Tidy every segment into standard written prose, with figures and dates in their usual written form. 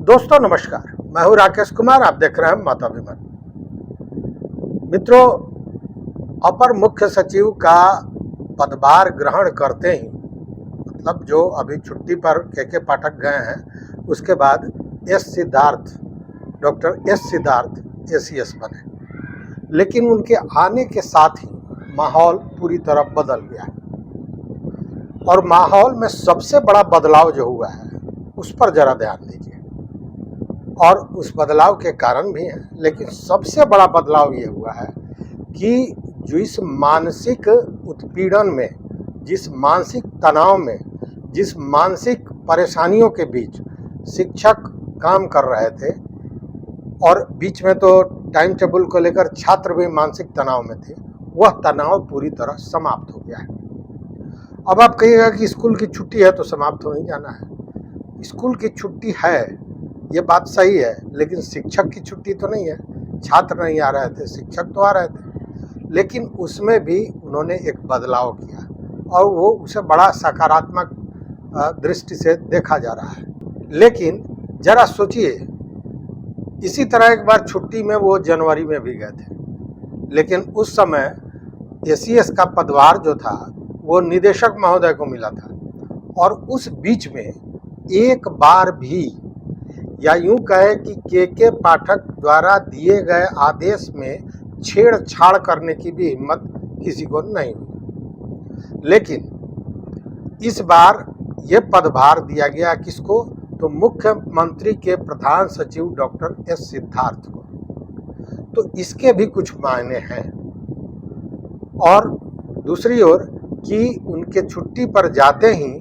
दोस्तों नमस्कार, मैं हूं राकेश कुमार। आप देख रहे हैं मताभिमान। मित्रों, अपर मुख्य सचिव का पदभार ग्रहण करते ही मतलब जो अभी छुट्टी पर के पाठक गए हैं, उसके बाद डॉक्टर एस सिद्धार्थ एसीएस बने। लेकिन उनके आने के साथ ही माहौल पूरी तरह बदल गया और माहौल में सबसे बड़ा बदलाव जो हुआ है उस पर जरा ध्यान दीजिए। और उस बदलाव के कारण भी हैं, लेकिन सबसे बड़ा बदलाव ये हुआ है कि जो इस मानसिक उत्पीड़न में, जिस मानसिक तनाव में, जिस मानसिक परेशानियों के बीच शिक्षक काम कर रहे थे, और बीच में तो टाइम टेबल को लेकर छात्र भी मानसिक तनाव में थे, वह तनाव पूरी तरह समाप्त हो गया है। अब आप कहिएगा कि स्कूल की छुट्टी है तो समाप्त हो ही जाना है। स्कूल की छुट्टी है, ये बात सही है, लेकिन शिक्षक की छुट्टी तो नहीं है। छात्र नहीं आ रहे थे, शिक्षक तो आ रहे थे। लेकिन उसमें भी उन्होंने एक बदलाव किया और वो उसे बड़ा सकारात्मक दृष्टि से देखा जा रहा है। लेकिन जरा सोचिए, इसी तरह एक बार छुट्टी में वो जनवरी में भी गए थे, लेकिन उस समय एसीएस का पदभार जो था वो निदेशक महोदय को मिला था, और उस बीच में एक बार भी, या यूं कहे कि के पाठक द्वारा दिए गए आदेश में छेड़छाड़ करने की भी हिम्मत किसी को नहीं हुई। लेकिन इस बार ये पदभार दिया गया किसको? तो मुख्यमंत्री के प्रधान सचिव डॉक्टर एस सिद्धार्थ को। तो इसके भी कुछ मायने हैं। और दूसरी ओर कि उनके छुट्टी पर जाते ही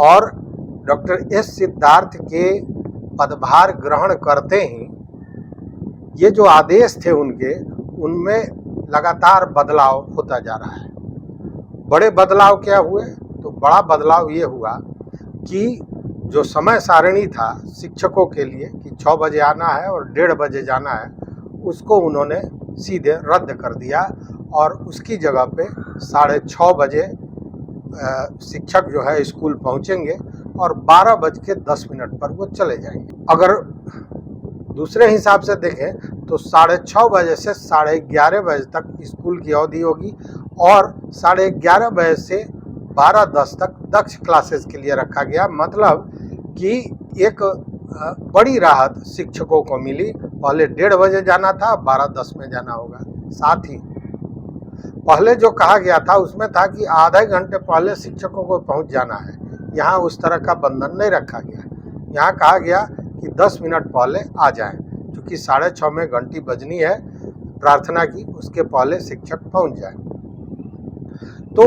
और डॉक्टर एस सिद्धार्थ के पदभार ग्रहण करते ही ये जो आदेश थे उनमें लगातार बदलाव होता जा रहा है। बड़े बदलाव क्या हुए? तो बड़ा बदलाव ये हुआ कि जो समय सारणी था शिक्षकों के लिए कि 6 बजे आना है और 1:30 बजे जाना है, उसको उन्होंने सीधे रद्द कर दिया और उसकी जगह पे 6:30 बजे शिक्षक जो है स्कूल पहुंचेंगे और 12:10 पर वो चले जाएंगे। अगर दूसरे हिसाब से देखें तो 6:30 बजे से 11:30 बजे तक स्कूल की अवधि होगी और 11:30 बजे से 12:10 तक दक्ष क्लासेस के लिए रखा गया। मतलब कि एक बड़ी राहत शिक्षकों को मिली। पहले 1:30 बजे जाना था, 12:10 में जाना होगा। साथ ही पहले जो कहा गया था उसमें था कि आधे घंटे पहले शिक्षकों को पहुंच जाना है। यहाँ उस तरह का बंधन नहीं रखा गया। यहाँ कहा गया कि 10 मिनट पहले आ जाएं, क्योंकि 6:30 में घंटी बजनी है प्रार्थना की, उसके पहले शिक्षक पहुंच जाए। तो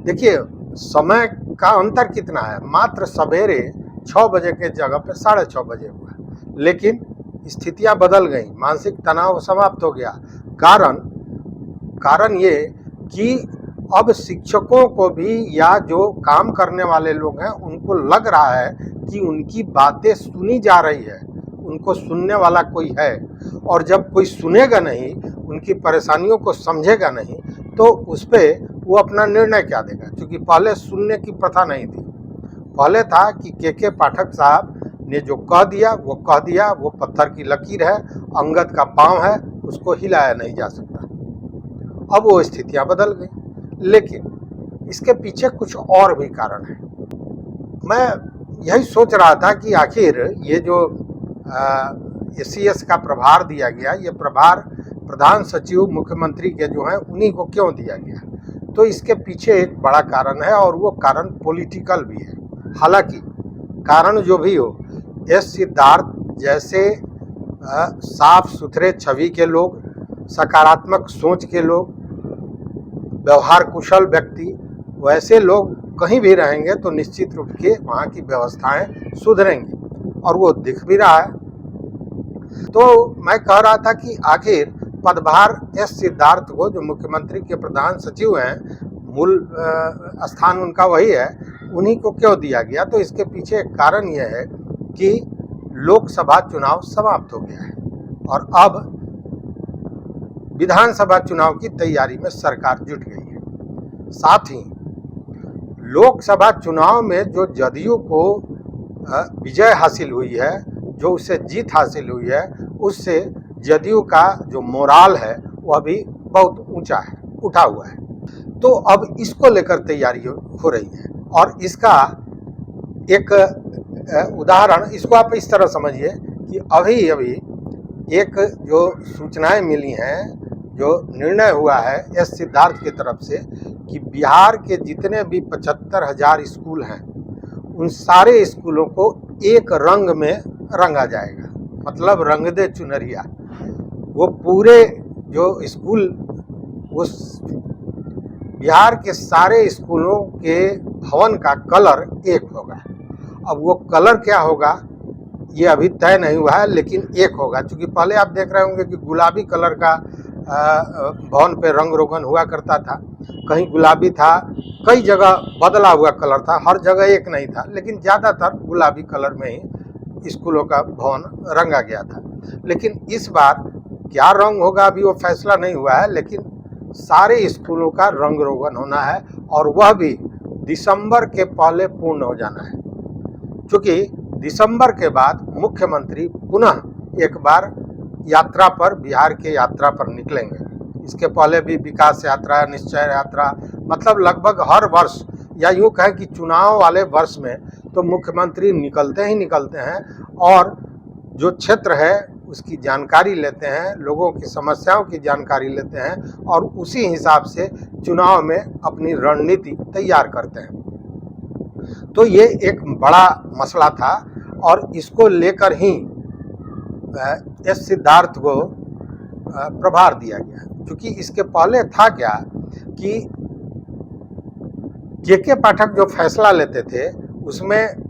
देखिए, समय का अंतर कितना है, मात्र सवेरे 6 बजे के जगह पे 6:30 बजे हुआ। लेकिन स्थितियां बदल गई, मानसिक तनाव समाप्त हो गया। कारण ये कि अब शिक्षकों को भी, या जो काम करने वाले लोग हैं, उनको लग रहा है कि उनकी बातें सुनी जा रही है, उनको सुनने वाला कोई है। और जब कोई सुनेगा नहीं, उनकी परेशानियों को समझेगा नहीं, तो उस पर वो अपना निर्णय क्या देगा? क्योंकि पहले सुनने की प्रथा नहीं थी। पहले था कि के पाठक साहब ने जो कह दिया वो कह दिया, वो पत्थर की लकीर है, अंगद का पाँव है, उसको हिलाया नहीं जा सकता। अब वो स्थितियां बदल गई। लेकिन इसके पीछे कुछ और भी कारण है। मैं यही सोच रहा था कि आखिर ये जो एसीएस का प्रभार दिया गया, ये प्रभार प्रधान सचिव मुख्यमंत्री के जो हैं उन्हीं को क्यों दिया गया? तो इसके पीछे एक बड़ा कारण है, और वो कारण पॉलिटिकल भी है। हालांकि कारण जो भी हो, एस सिद्धार्थ जैसे साफ सुथरे छवि के लोग, सकारात्मक सोच के लोग, व्यवहार कुशल व्यक्ति, वैसे लोग कहीं भी रहेंगे तो निश्चित रूप से वहाँ की व्यवस्थाएं सुधरेंगी, और वो दिख भी रहा है। तो मैं कह रहा था कि आखिर पदभार एस सिद्धार्थ को, जो मुख्यमंत्री के प्रधान सचिव हैं, मूल स्थान उनका वही है, उन्हीं को क्यों दिया गया? तो इसके पीछे एक कारण यह है कि लोकसभा चुनाव समाप्त हो गया है और अब विधानसभा चुनाव की तैयारी में सरकार जुट गई है। साथ ही लोकसभा चुनाव में जो जदयू को विजय हासिल हुई है, जो उसे जीत हासिल हुई है, उससे जदयू का जो मोराल है वह भी बहुत ऊंचा है, उठा हुआ है। तो अब इसको लेकर तैयारी हो रही है। और इसका एक उदाहरण, इसको आप इस तरह समझिए कि अभी अभी एक जो सूचनाएं मिली हैं, जो निर्णय हुआ है एस सिद्धार्थ की तरफ से कि बिहार के जितने भी 75,000 स्कूल हैं, उन सारे स्कूलों को एक रंग में रंगा जाएगा। मतलब रंग दे चुनरिया। वो पूरे जो स्कूल, उस बिहार के सारे स्कूलों के भवन का कलर एक होगा। अब वो कलर क्या होगा ये अभी तय नहीं हुआ है, लेकिन एक होगा। क्योंकि पहले आप देख रहे होंगे कि गुलाबी कलर का भवन पे रंग रोगन हुआ करता था, कहीं गुलाबी था, कई जगह बदला हुआ कलर था, हर जगह एक नहीं था, लेकिन ज़्यादातर गुलाबी कलर में ही स्कूलों का भवन रंगा गया था। लेकिन इस बार क्या रंग होगा अभी वो फैसला नहीं हुआ है, लेकिन सारे स्कूलों का रंग रोगन होना है और वह भी दिसंबर के पहले पूर्ण हो जाना है। क्योंकि दिसंबर के बाद मुख्यमंत्री पुनः एक बार यात्रा पर, बिहार के यात्रा पर निकलेंगे। इसके पहले भी विकास यात्रा, निश्चय यात्रा, मतलब लगभग हर वर्ष, या यूँ कहें कि चुनाव वाले वर्ष में तो मुख्यमंत्री निकलते ही निकलते हैं और जो क्षेत्र है उसकी जानकारी लेते हैं, लोगों की समस्याओं की जानकारी लेते हैं और उसी हिसाब से चुनाव में अपनी रणनीति तैयार करते हैं। तो ये एक बड़ा मसला था और इसको लेकर ही एस सिद्धार्थ को प्रभार दिया गया। क्योंकि इसके पहले था क्या कि के पाठक जो फैसला लेते थे उसमें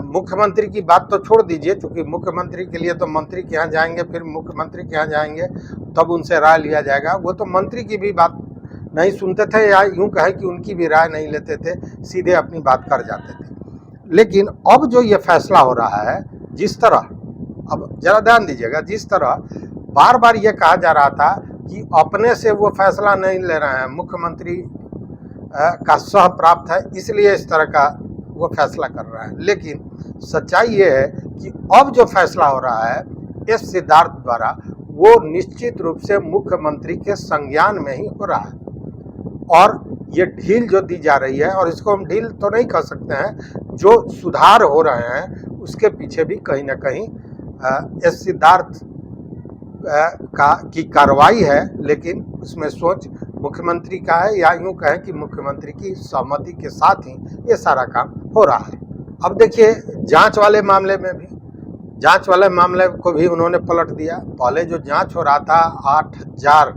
मुख्यमंत्री की बात तो छोड़ दीजिए, क्योंकि मुख्यमंत्री के लिए तो मंत्री के यहाँ जाएंगे, फिर मुख्यमंत्री के यहाँ जाएंगे, तब उनसे राय लिया जाएगा। वो तो मंत्री की भी बात नहीं सुनते थे, या यूँ कहें कि उनकी भी राय नहीं लेते थे, सीधे अपनी बात कर जाते थे। लेकिन अब जो ये फैसला हो रहा है, जिस तरह, अब जरा ध्यान दीजिएगा, जिस तरह बार बार ये कहा जा रहा था कि अपने से वो फैसला नहीं ले रहे हैं, मुख्यमंत्री का सह प्राप्त है, इसलिए इस तरह का वो फैसला कर रहा है। लेकिन सच्चाई ये है कि अब जो फैसला हो रहा है एस सिद्धार्थ द्वारा, वो निश्चित रूप से मुख्यमंत्री के संज्ञान में ही हो रहा है। और ये ढील जो दी जा रही है, और इसको हम ढील तो नहीं कह सकते हैं, जो सुधार हो रहे हैं उसके पीछे भी कहीं ना कहीं एस सिद्धार्थ की कार्रवाई है, लेकिन उसमें सोच मुख्यमंत्री का है, या यूँ कहें कि मुख्यमंत्री की सहमति के साथ ही ये सारा काम हो रहा है। अब देखिए जांच वाले मामले में भी, जांच वाले मामले को भी उन्होंने पलट दिया। पहले जो जांच हो रहा था, 8,000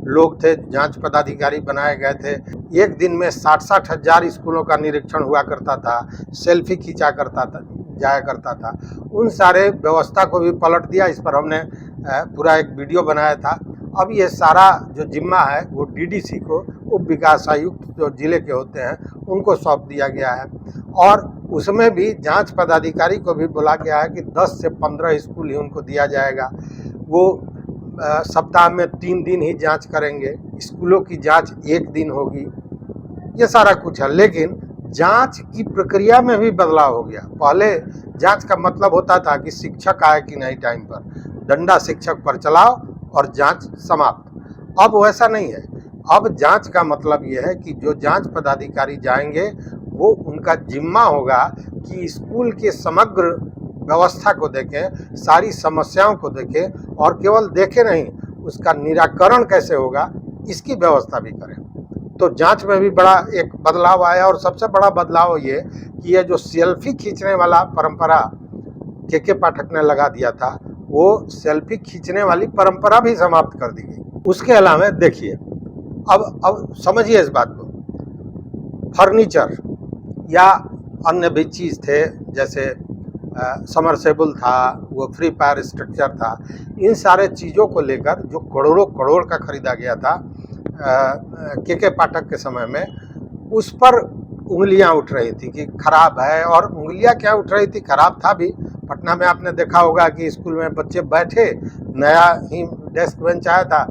लोग थे, जांच पदाधिकारी बनाए गए थे, एक दिन में 60-60 हज़ार स्कूलों का निरीक्षण हुआ करता था, सेल्फी खींचा करता था, जाया करता था। उन सारे व्यवस्था को भी पलट दिया। इस पर हमने पूरा एक वीडियो बनाया था। अब ये सारा जो जिम्मा है वो डीडीसी को, उप विकास आयुक्त जो जिले के होते हैं, उनको सौंप दिया गया है। और उसमें भी जांच पदाधिकारी को भी बोला गया है कि 10 से 15 स्कूल ही उनको दिया जाएगा। वो सप्ताह में 3 दिन ही जांच करेंगे, स्कूलों की जांच 1 दिन होगी, ये सारा कुछ है। लेकिन जांच की प्रक्रिया में भी बदलाव हो गया। पहले जांच का मतलब होता था कि शिक्षक आए कि नहीं टाइम पर, डंडा शिक्षक पर चलाओ और जांच समाप्त। अब वैसा नहीं है। अब जांच का मतलब ये है कि जो जांच पदाधिकारी जाएंगे वो उनका जिम्मा होगा कि स्कूल के समग्र व्यवस्था को देखें, सारी समस्याओं को देखें, और केवल देखें नहीं, उसका निराकरण कैसे होगा इसकी व्यवस्था भी करें। तो जांच में भी बड़ा एक बदलाव आया। और सबसे बड़ा बदलाव ये कि ये जो सेल्फी खींचने वाला परंपरा के पाठक ने लगा दिया था, वो सेल्फी खींचने वाली परंपरा भी समाप्त कर दी गई। उसके अलावा देखिए, अब समझिए इस बात को, फर्नीचर या अन्य भी चीज़ थे, जैसे समरसेबल था, वो फ्री फायर स्ट्रक्चर था, इन सारे चीज़ों को लेकर जो करोड़ों करोड़ का खरीदा गया था के पाठक के समय में, उस पर उंगलियां उठ रही थी कि खराब है। और उंगलियां क्या उठ रही थी, खराब था भी। पटना में आपने देखा होगा कि स्कूल में बच्चे बैठे, नया ही डेस्क बेंच आया था,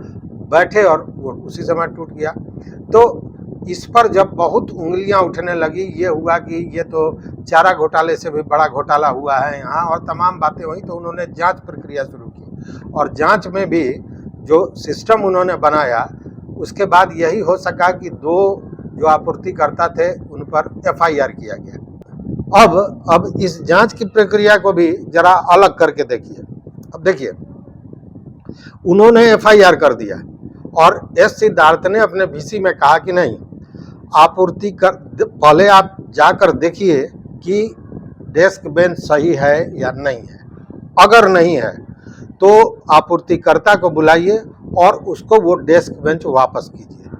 बैठे और वो उसी समय टूट गया। तो इस पर जब बहुत उंगलियां उठने लगी, ये हुआ कि ये तो चारा घोटाले से भी बड़ा घोटाला हुआ है यहाँ, और तमाम बातें हुई, तो उन्होंने जांच प्रक्रिया शुरू की। और जांच में भी जो सिस्टम उन्होंने बनाया, उसके बाद यही हो सका कि 2 जो आपूर्तिकर्ता थे उन पर एफआईआर किया गया। अब इस जांच की प्रक्रिया को भी जरा अलग करके देखिए। अब देखिए, उन्होंने एफआईआर कर दिया और एस सिद्धार्थ ने अपने वीसी में कहा कि नहीं, आपूर्ति कर पहले आप जाकर देखिए कि डेस्क बेंच सही है या नहीं है। अगर नहीं है तो आपूर्तिकर्ता को बुलाइए और उसको वो डेस्क बेंच वापस कीजिए।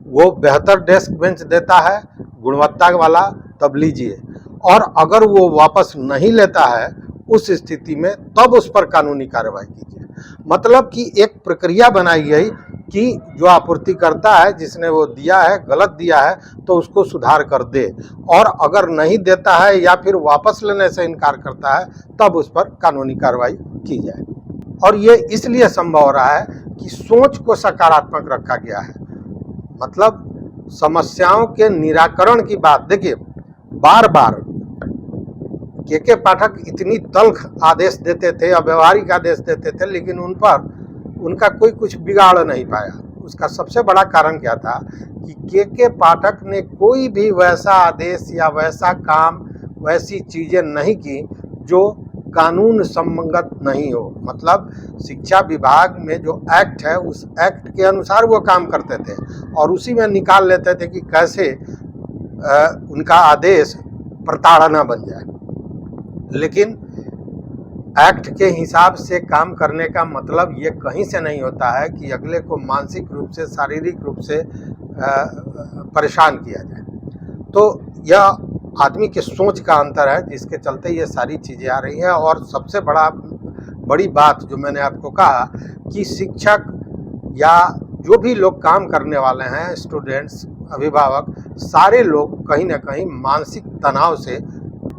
वो बेहतर डेस्क बेंच देता है, गुणवत्ता वाला, तब लीजिए। और अगर वो वापस नहीं लेता है, उस स्थिति में तब उस पर कानूनी कार्रवाई कीजिए। मतलब कि एक प्रक्रिया बनाई गई कि जो आपूर्तिकर्ता है, जिसने वो दिया है, गलत दिया है, तो उसको सुधार कर दे, और अगर नहीं देता है या फिर वापस लेने से इनकार करता है, तब उस पर कानूनी कार्रवाई की जाए। और ये इसलिए संभव हो रहा है कि सोच को सकारात्मक रखा गया है। मतलब समस्याओं के निराकरण की बात देखिए, बार बार के पाठक इतनी तल्ख आदेश देते थे, अव्यवहारिक आदेश देते थे, लेकिन उन पर उनका कोई कुछ बिगाड़ नहीं पाया। उसका सबसे बड़ा कारण क्या था कि के पाठक ने कोई भी वैसा आदेश या वैसा काम, वैसी चीज़ें नहीं की जो कानून संगत नहीं हो। मतलब शिक्षा विभाग में जो एक्ट है, उस एक्ट के अनुसार वो काम करते थे और उसी में निकाल लेते थे कि कैसे उनका आदेश प्रताड़ना बन जाए। लेकिन एक्ट के हिसाब से काम करने का मतलब ये कहीं से नहीं होता है कि अगले को मानसिक रूप से, शारीरिक रूप से परेशान किया जाए। तो यह आदमी के सोच का अंतर है, जिसके चलते ये सारी चीज़ें आ रही हैं। और सबसे बड़ी बात जो मैंने आपको कहा कि शिक्षक या जो भी लोग काम करने वाले हैं, स्टूडेंट्स, अभिभावक, सारे लोग कहीं ना कहीं मानसिक तनाव से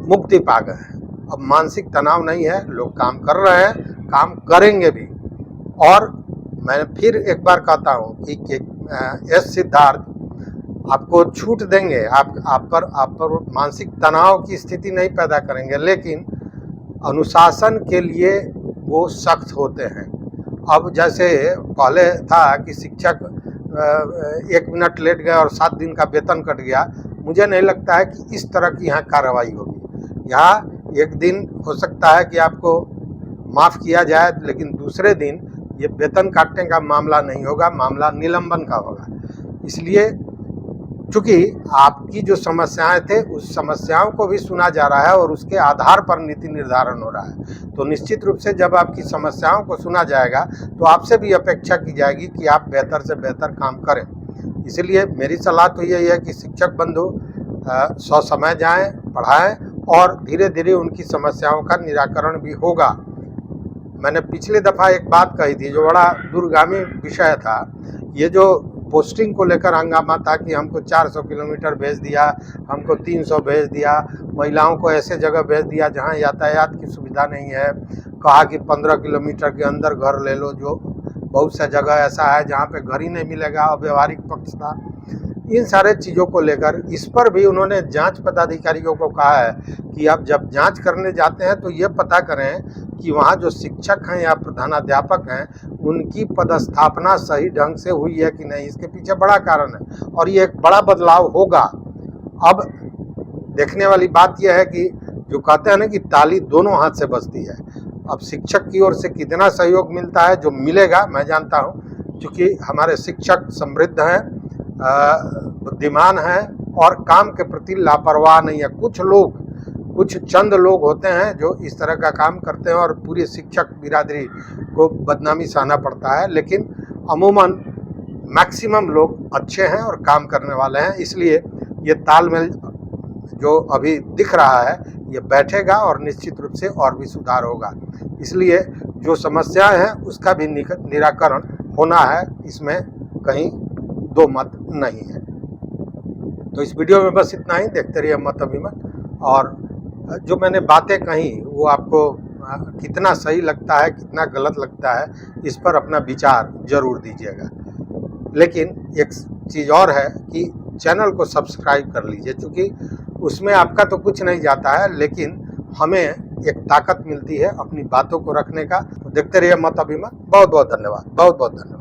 मुक्ति पा गए हैं। अब मानसिक तनाव नहीं है, लोग काम कर रहे हैं, काम करेंगे भी। और मैं फिर एक बार कहता हूँ कि एस सिद्धार्थ आपको छूट देंगे, आप पर मानसिक तनाव की स्थिति नहीं पैदा करेंगे, लेकिन अनुशासन के लिए वो सख्त होते हैं। अब जैसे पहले था कि शिक्षक 1 मिनट लेट गए और 7 दिन का वेतन कट गया, मुझे नहीं लगता है कि इस तरह की यहाँ कार्रवाई होगी। यहाँ 1 दिन हो सकता है कि आपको माफ़ किया जाए, लेकिन दूसरे दिन ये वेतन काटने का मामला नहीं होगा, मामला निलंबन का होगा। इसलिए चूँकि आपकी जो समस्याएं थे, उस समस्याओं को भी सुना जा रहा है और उसके आधार पर नीति निर्धारण हो रहा है। तो निश्चित रूप से जब आपकी समस्याओं को सुना जाएगा तो आपसे भी अपेक्षा की जाएगी कि आप बेहतर से बेहतर काम करें। इसलिए मेरी सलाह तो यही है कि शिक्षक बंधु ससमय जाएं, पढ़ाएं और धीरे धीरे उनकी समस्याओं का निराकरण भी होगा। मैंने पिछली दफ़ा एक बात कही थी जो बड़ा दूरगामी विषय था, ये जो पोस्टिंग को लेकर हंगामा था कि हमको 400 किलोमीटर भेज दिया, हमको 300 भेज दिया, महिलाओं को ऐसे जगह भेज दिया जहां यातायात की सुविधा नहीं है, कहा कि 15 किलोमीटर के अंदर घर ले लो, जो बहुत सा जगह ऐसा है जहां पे घर ही नहीं मिलेगा, अव्यवहारिक पक्ष था। इन सारे चीज़ों को लेकर इस पर भी उन्होंने जांच पदाधिकारियों को कहा है कि आप जब जांच करने जाते हैं तो ये पता करें कि वहाँ जो शिक्षक हैं या प्रधानाध्यापक हैं, उनकी पदस्थापना सही ढंग से हुई है कि नहीं। इसके पीछे बड़ा कारण है और ये एक बड़ा बदलाव होगा। अब देखने वाली बात यह है कि जो कहते हैं ना कि ताली दोनों हाथ से बजती है, अब शिक्षक की ओर से कितना सहयोग मिलता है, जो मिलेगा मैं जानता हूँ, क्योंकि हमारे शिक्षक समृद्ध हैं, बुद्धिमान हैं और काम के प्रति लापरवाह नहीं है। कुछ चंद लोग होते हैं जो इस तरह का काम करते हैं और पूरी शिक्षक बिरादरी को बदनामी सहना पड़ता है, लेकिन अमूमन मैक्सिमम लोग अच्छे हैं और काम करने वाले हैं। इसलिए ये तालमेल जो अभी दिख रहा है ये बैठेगा और निश्चित रूप से और भी सुधार होगा। इसलिए जो समस्याएं हैं उसका भी निराकरण होना है, इसमें कहीं दो मत नहीं है। तो इस वीडियो में बस इतना ही। देखते रहिए मत अभिमत। और जो मैंने बातें कही वो आपको कितना सही लगता है, कितना गलत लगता है, इस पर अपना विचार जरूर दीजिएगा। लेकिन एक चीज़ और है कि चैनल को सब्सक्राइब कर लीजिए, क्योंकि उसमें आपका तो कुछ नहीं जाता है, लेकिन हमें एक ताकत मिलती है अपनी बातों को रखने का। तो देखते रहिए मत अभिमान। बहुत बहुत धन्यवाद, बहुत बहुत धन्यवाद।